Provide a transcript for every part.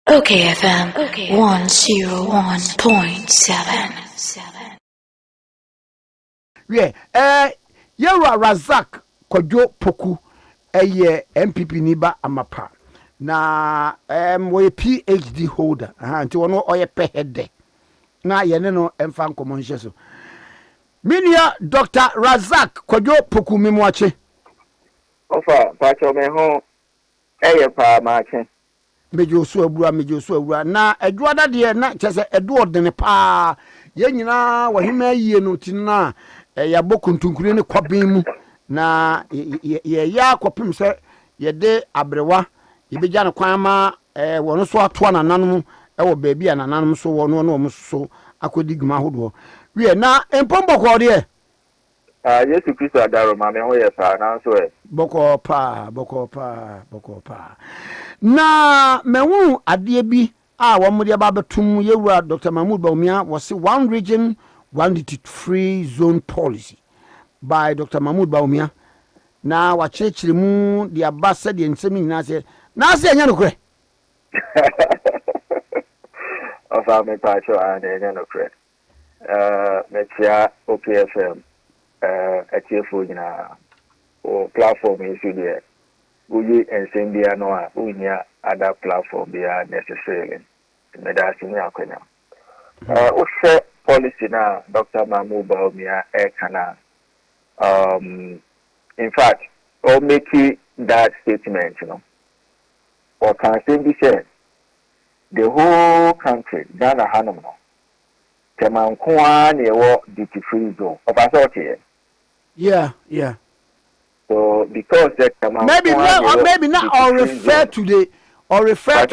OKFM 101.7. Yeah, Yara Razak Kojo Poku, MPP Niba Amapa. Na we PhD holder. Until one or pe head. Na yeneno emfan common so. Minia Dr. Razak Kojo Poku Mimwache. Ofa pacho me ho pa mache. Mejo so awura na adwada de na chese edo odene pa ye nyina wahema yie no tinna ya bokuntunkure ne kwaben mu na ye ya kwapem se ye de abrewa ye beja ne kwan ma wono so ato ananan wo baabi ananan so wono no so akodi guma hodo wie na empombo ko de Yesu Kristo adaro ma me ho pa na so boko pa na mewu ade bi a wo mode ba betum yewura Dr. Mahmoud Bawumia was one region one duty free zone policy by Dr. Mahmoud Bawumia na wa chirechire mu de abasa de nsemi nyina se na se anya nokre Ofa me pacho anya no kre. Me tia okayfm atiefo nyina o platform issue there. Uyi ensembia no a unya other platform bia necessarily. Me da sini akwenya. O se policy na Dr. Mahmoud Bawumia kana in fact, or make that statement, or can simply say the whole country, Ghana Hanamo, Temankuan, duty free zone of authority. Yeah. So because that maybe not or refer to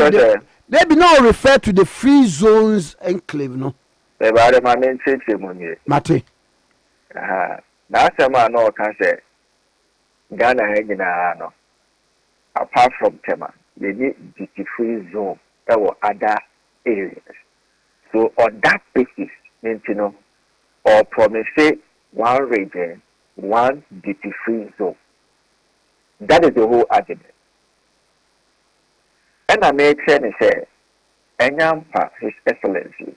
the maybe not refer to the free zones enclave, no. The my main ceremony. Mate. Now some no can say Ghana no. Apart from Tema, they need duty free zone or other areas. So on that basis, or promise one region, one duty free zone. That is the whole argument. And I make sense and say, Enyampa, His Excellency,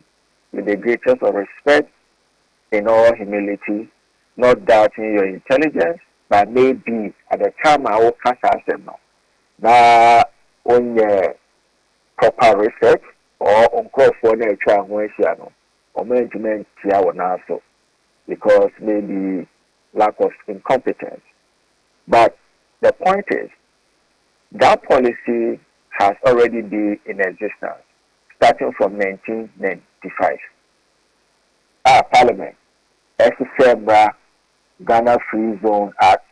with the greatest of respect, in all humility, not doubting your intelligence, but maybe at the time I will cast them now on proper research or on call for nature or management also because maybe lack of incompetence. But the point is that policy has already been in existence starting from 1995. Parliament, SFMRA, Ghana Free Zone Act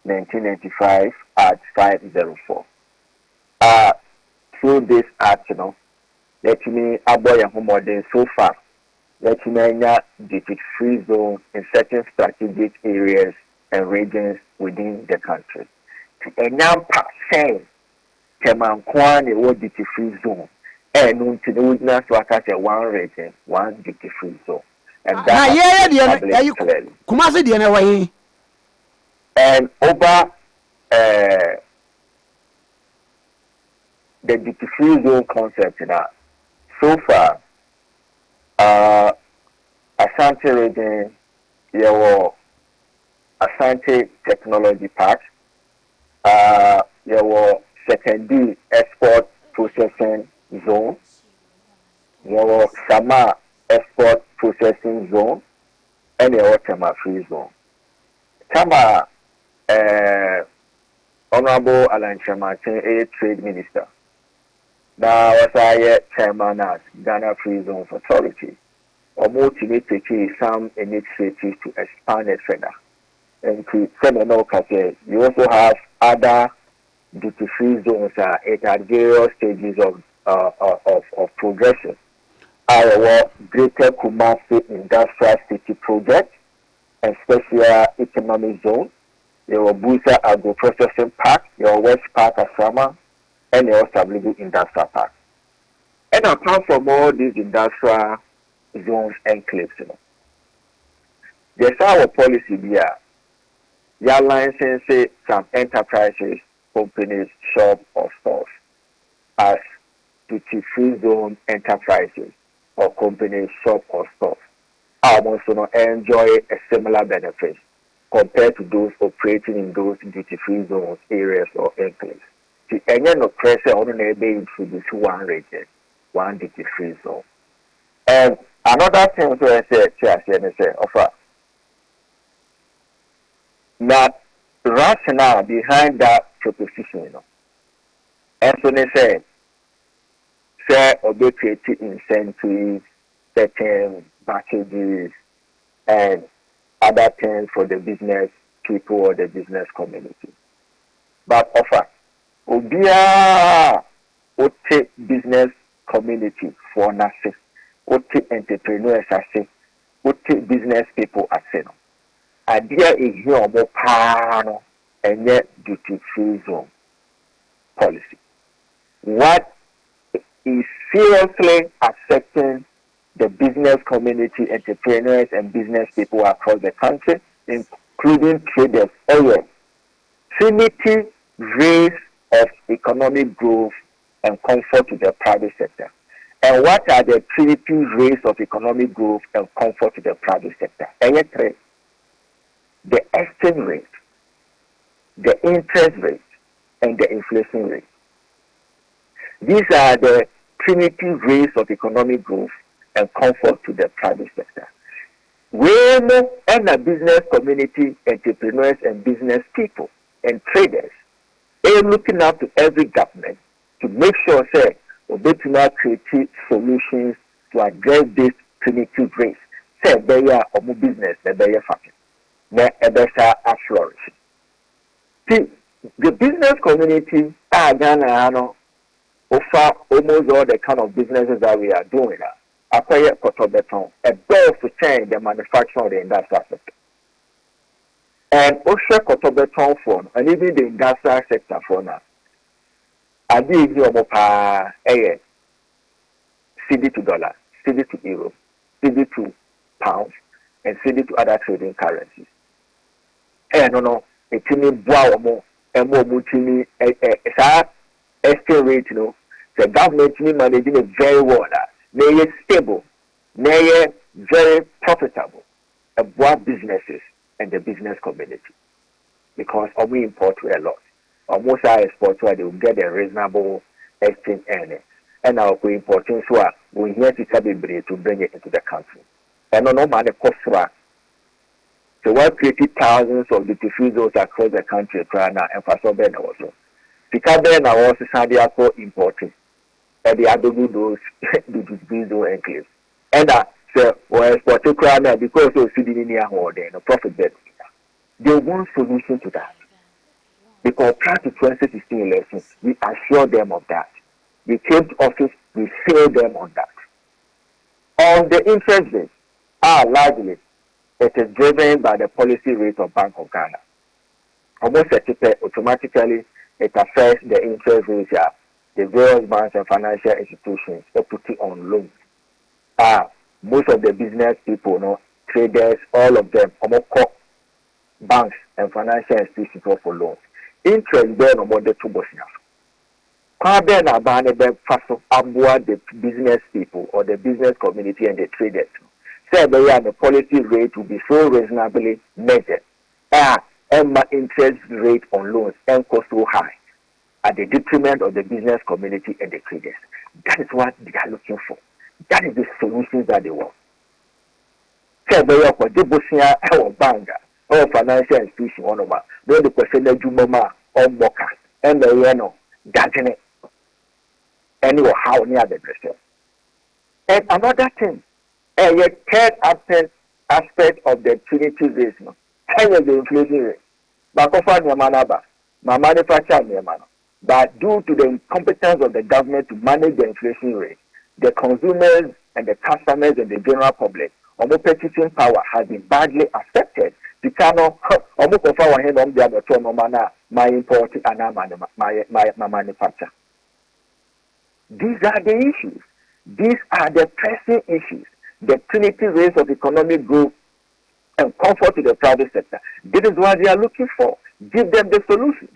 1995 Act 504. Through this act, let me avoid a modern so far. Let me duty free zone in certain strategic areas and regions within the country. Enyampa saying, Temankuan a duty free zone, and until the witness to a one region, one duty free zone. And that clearly. Kumasi the anyway. And over the duty free zone concept so far, Asante region, your Asante Technology Park, your secondary export processing zone, your Sama export processing zone, and your Tama free zone. Tama, Honorable Alan Chamatin, a trade minister. Now, was I chairman at Ghana Free Zone Authority, or motivate some initiatives to expand it further. And to Seminole Cafe, you also have other duty free zones at various stages of progression. Our Greater Kumasi Industrial City Project, and Special Economic Zone, your Busa Agro Processing Park, your West Park Asrama, and your Sablibu Industrial Park. And apart from all these industrial zones and enclaves, there's our policy here. Your license some enterprises, companies, shop or stores as duty-free zone enterprises or companies, shop or stores are also not enjoy a similar benefit compared to those operating in those duty-free zones, areas or enclaves. The any no pressure on the be introduce one region, one duty-free zone. And another thing so I say offer that rationale behind that proposition, and so they say obey creative incentives, certain packages, and other things for the business people or the business community. But offer obia ote business community for nase, ote entrepreneurs ase, ote business people ase no. Idea is here more power and yet duty free zone policy. What is seriously affecting the business community, entrepreneurs, and business people across the country, including traders, trinity rates of economic growth and comfort to the private sector. And what are the trinity rates of economic growth and comfort to the private sector? The exchange rate, the interest rate, and the inflation rate. These are the trinity rates of economic growth and comfort to the private sector. When the business community, entrepreneurs and business people and traders are looking up to every government to make sure say we create solutions to address this trinity rates. Say they are business, they are factory, they are flourishing. See, the business community are Ghana offer almost all the kind of businesses that we are doing. Acquire Cotobeton, a bill to change the manufacturing of the industrial sector. And also Cotobeton phone, and even the industrial sector for now. I did here CD to dollar, CD to euro, CD to pounds, and CD to other trading currencies. And no, it's in Bawumia, and more multi exchange rate, the government is managing it very well. They are stable, they are very profitable about businesses and the business community. Because we import a lot. Most our exports where they will get a reasonable exchange earnings. And our importing so we here to bring it into the country. And no man the cost so we created thousands of duty-free zones across the country and for some ben also. Because then I was importing. And the other those duty-free zone enclaves. And so we export to crime because of CDN no profit bet. They want solution to that. Because prior to 2016 elections, we assured them of that. We came to office, we failed them on that. On the interest rates, largely, it is driven by the policy rate of Bank of Ghana. Almost automatically, it affects the interest rates the various banks and financial institutions are putting on loans. Most of the business people, traders, all of them, banks and financial institutions for loans. Interest there no more the two bosses. Then the business people or the business community and the traders. Say the policy rate will be so reasonably measured. And my interest rate on loans and cost so high at the detriment of the business community and the traders. That is what they are looking for. That is the solutions that they want. Say the bosses or bank or financial institution on over. Then the question that you mama or mocha and the yeno doesn't it? Anyway, how near the dresser. And another thing, a third aspect of the trinity race, the inflation rate. Bakofa Nyamanaba, my manufacturer Nyamano. But due to the incompetence of the government to manage the inflation rate, the consumers and the customers and the general public, purchasing power has been badly affected. Because my import and my manufacture. These are the issues. These are the pressing issues. The trinity rates of economic growth and comfort to the private sector. This is what they are looking for. Give them the solutions.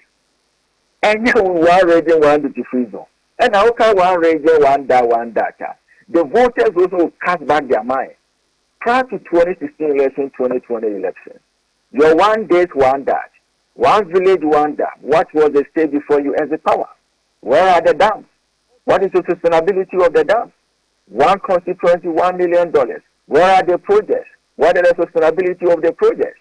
And now we are already one duty free zone. And how can one region, one data? The voters also cast back their mind. Prior to 2016 election, 2020 election, your 1 day, one dat, one village, one dam. What was the state before you as the power? Where are the dams? What is the sustainability of the dams? One constituency, $1 million. Where are the projects? What is the sustainability of the projects?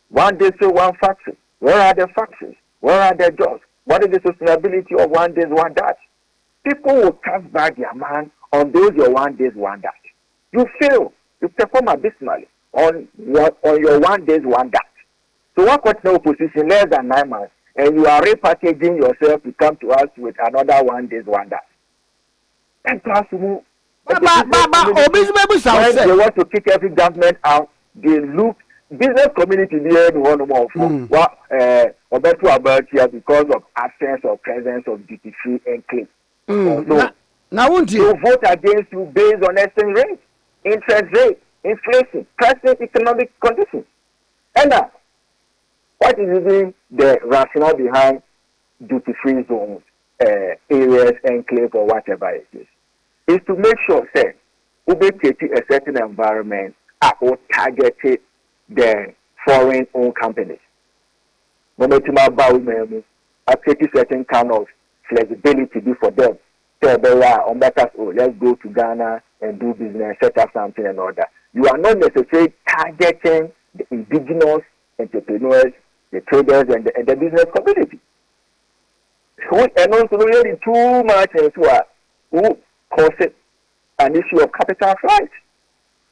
One district, one factory. Where are the factories? Where are the jobs? What is the sustainability of 1 day, one dat? People will cast back their mind on those your 1 day, one dat. You fail. You perform abysmally on your 1 day, one dat. So what got no opposition less than 9 months, and you are repackaging yourself to come to us with another 1 day, one dat. And plus, when they want to kick every government out, they look business community there one more about here because of absence or presence of duty free enclave. Now won't you vote against you based on exchange rate, interest rate, inflation, present economic conditions. And what is even the rationale behind duty free zones, areas, enclave, or whatever it is to make sure that we create a certain environment or targeted the foreign owned companies. No matter Bawumia, I create a certain kind of flexibility for them. So they are on that, let's go to Ghana and do business, set up something and all that. You are not necessarily targeting the indigenous entrepreneurs, the traders, and the business community. And also, really too much into who cause it an issue of capital flight,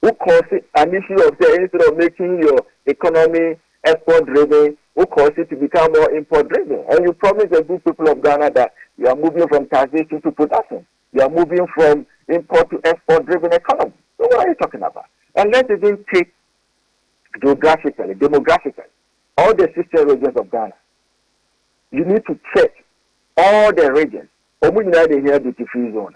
who cause it an issue of instead of making your economy export driven, who cause it to become more import driven. And you promise the good people of Ghana that you are moving from taxation to production. You are moving from import to export driven economy. So what are you talking about? And let's even take geographically, demographically, all the 60 regions of Ghana. You need to check all the regions. Here duty free zone.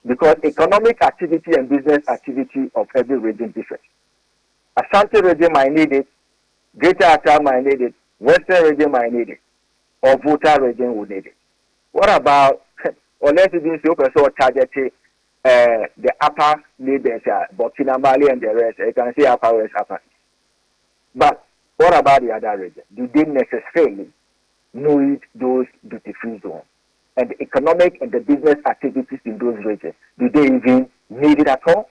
Because economic activity and business activity of every region differs. Ashanti region might need it, Greater Accra might need it, Western region might need it, or Volta region will need it. What about, or let's even say, target the upper neighbors, Burkina Mali and the rest, you can see upper west, upper east. But what about the other region? Do they necessarily need those duty-free zones? And the economic and the business activities in those regions, do they even need it at all?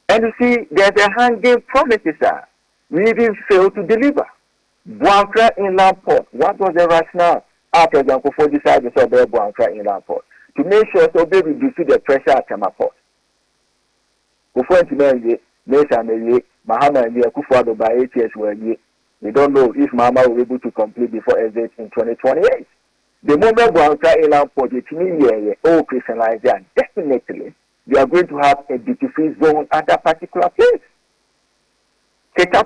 And you see, there's a hanging promises that we even fail to deliver. Buankra Inland Port, what was the rationale after Example for decided to obey Buankra Inland Port? To make sure so they reduce the pressure at Tama Port. Before Mesa Meye, Mahama and Yakufuado by 8 years were ye. We don't know if Mama will be able to complete before exit in 2028. The moment Buankra Inland Port, Christianized there, definitely you are going to have a duty-free zone at that particular place.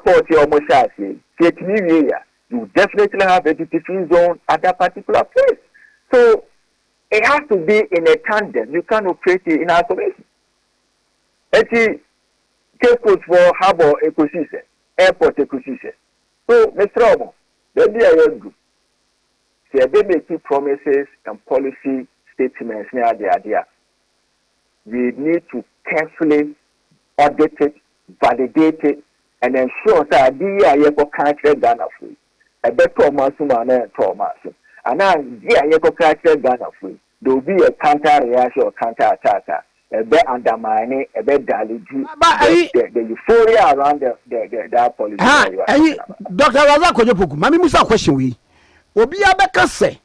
Port, you definitely have a duty-free zone at that particular place. So it has to be in a tandem. You cannot create it in isolation. Take codes for harbor ecosystem, airport ecosystem. So, Mr. Omo, the idea is they make promises and policy statements near the idea. We need to carefully audit it, validate it, and ensure that the idea for country Ghana free. A better Masuma and Thomas. And now, the idea for country Ghana free. There will be a counter reaction or counter attack. A bit undermining, a bit diluting the euphoria around that policy. Dr. Razak Kojo Poku, Mami Musa question we. Obi abeka say,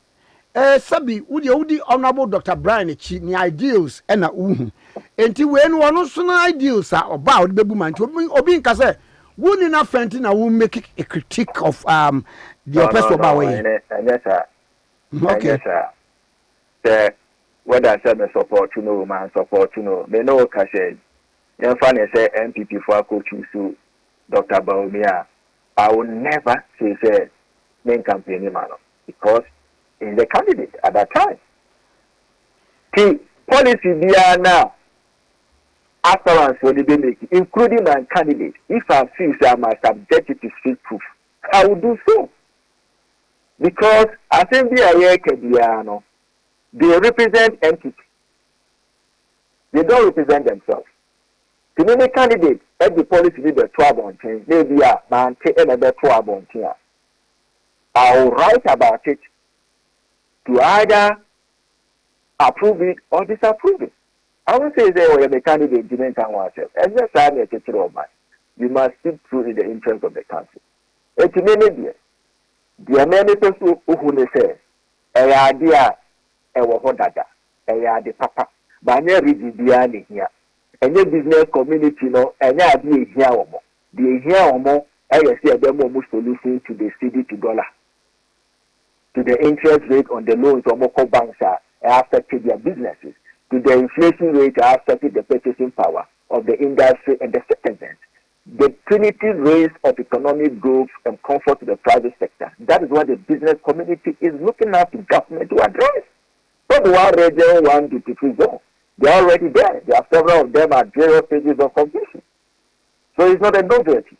sabi udi honorable Dr. Brian Echi ni ideals ena uhu. Enti we no ono so na ideals a oba odi bebu man. Obi nka say, wo ni na fenti na wo make a critique of the oppressed oba way. Yes sir. Okay. Yes sir. Whether I said support to know, man support to know. They know what I said. Young fan say MPP for coach to Dr. Bawumia. I will never say main campaign man because in the candidate at that time. The policy we are now aspirants will be making, including my candidate. If I feel I must subject it to street proof, I will do so. Because I think they represent entities. They don't represent themselves. To many candidates, every policy be the 12 on 10, maybe a man take another 12 on 10. I'll write about it to either approve it or disapprove it. I won't say they were the candidate didn't and oneself. And that's how I take of mine. You must speak through in the interest of the country. And to many dear, the Americans who say, a idea, a wahodada, a the papa, but never read here. Any business community, no, and I be here or more. The here or more, I see a demo solution to the CD to dollar, to the interest rate on the loans or local banks are affected their businesses, to the inflation rate are affected the purchasing power of the industry and the citizens. The trinity race of economic growth and comfort to the private sector. That is what the business community is looking at the government to address. Not one region, one duty-free zone. They are already there. There are several of them at various stages of completion. So it's not a novelty.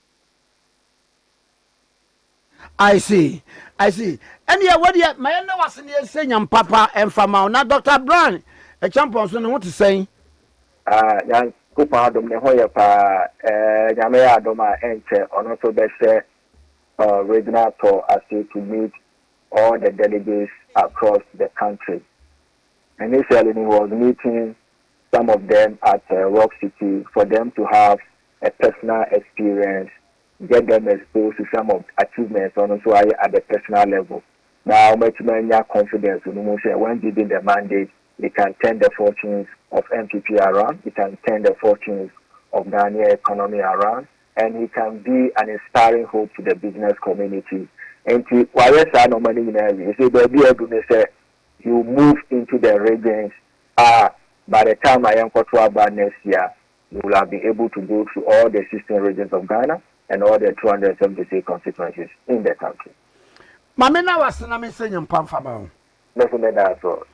I see. And yeah, what you my no was in the saying Papa and from now Dr. Brown, a champion, so what to say? Young Kupa Dom Nehoya Pa Yamea Doma Enter on also best regional tour as to meet all the delegates across the country. Initially, he was meeting some of them at Rock City for them to have a personal experience, get them exposed to some of achievements on also at the personal level. Now, much more confidence when given the mandate, it can turn the fortunes of MPP around, it can turn the fortunes of Ghanaian economy around, and it can be an inspiring hope to the business community. And while I no money in area, so there be a good say you move into the regions. By the time I am about next year, you will have been able to go through all the 16 regions of Ghana and all the 276 constituencies in the country. Mamena was na saying Pamfama. Definitely that's all.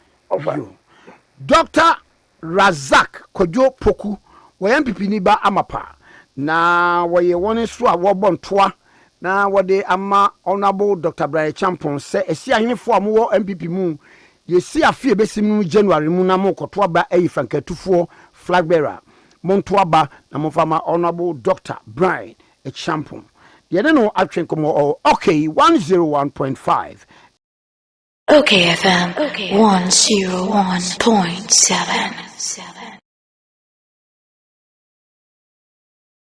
Dr. Razak Kojo Poku, where MPP Niba Amapa. Na where you want to a wobon toa. Na what they ama honorable Dr. Brian Champon say, a see a him for more MPP moon. You see a fear besim January Munamo Kotwaba a Fanketufo flag bearer. Montwaba Namofama honorable Dr. Brian a Champon. You don't know action come or okay 101.5. OKFM 101.7.